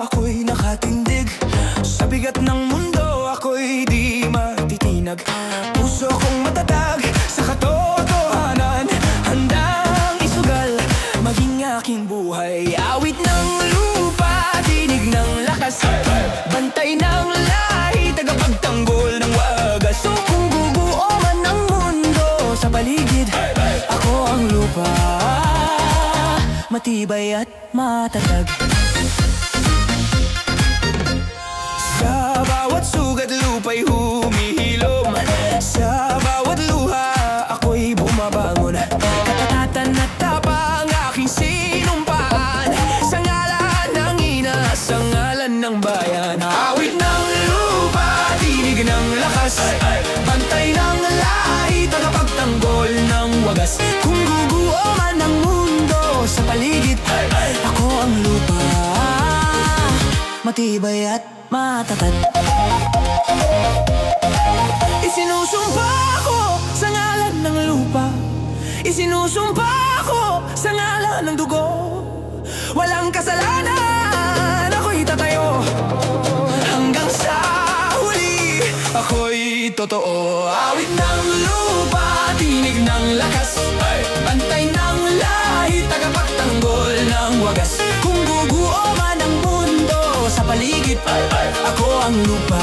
Ako'y nakatindig sa bigat ng mundo, ako'y di matitinag. Puso kong matatag sa katotohanan, handang isugal maging aking buhay. Awit ng lupa, tinig ng lakas, bantay ng lahi, tagapagtanggol ng wagas. So kung guguo man ang mundo sa paligid, ako ang lupa, matibay at matatag. Sa bawat sugat lupa'y humihilom, sa bawat luha ako'y bumabangon. Katatatan at tapang aking sinumpaan, sa ngalan ng ina, sa ngalan ng bayan. Awit ng lupa, tinig ng lakas, bantay ng lahi, tagapagtanggol ng wagas. Kung guguo man ang mundo sa paligid, ako ang lupa, matibay at matatag. Isinusumpa ko sa ngalan ng lupa, isinusumpa ko sa ngalan ng dugo. Walang kasalanan, ako'y tatayo, hanggang sa huli ako'y totoo. Awit ng lupa, tinig ng lakas, bantay ng lahi, tagapagtanggol ng wagas. Kung guguo man ang mundo sa paligid, ako ang lupa,